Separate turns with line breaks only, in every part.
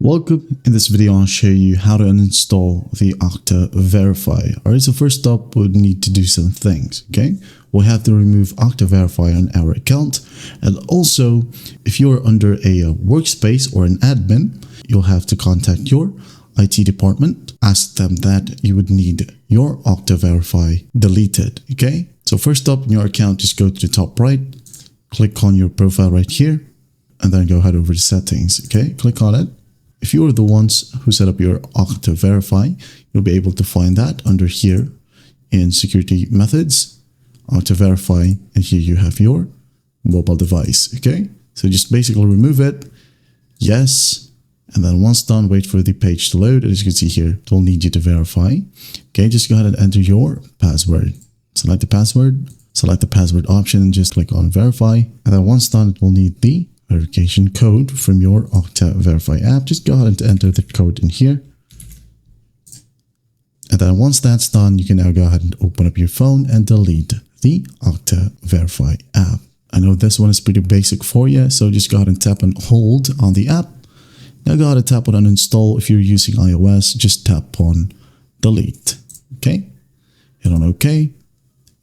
Welcome. In this video, I'll show you how to uninstall the Okta Verify. Alright, so first up, we'll need to do some things, okay? We'll have to remove Okta Verify on our account. And also, if you're under a workspace or an admin, you'll have to contact your IT department, ask them that you would need your Okta Verify deleted, okay? So first up, in your account, just go to the top right, click on your profile right here, and then go head over to settings, okay? Click on it. If you are the ones who set up your Okta Verify, you'll be able to find that under here in security methods, Okta Verify, and here you have your mobile device, okay? So just basically remove it, yes, and then once done, wait for the page to load. As you can see here, it will need you to verify. Okay, just go ahead and enter your password. Select the password option and just click on verify. And then once done, it will need the verification code from your Okta Verify app. Just go ahead and enter the code in here. And then once that's done, you can now go ahead and open up your phone and delete the Okta Verify app. I know this one is pretty basic for you, so just go ahead and tap and hold on the app. Now go ahead and tap on uninstall. If you're using iOS, just tap on delete. Okay? Hit on OK.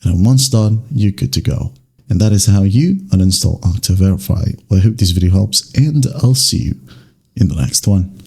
And then once done, you're good to go. And that is how you uninstall Okta Verify. Well, I hope this video helps, and I'll see you in the next one.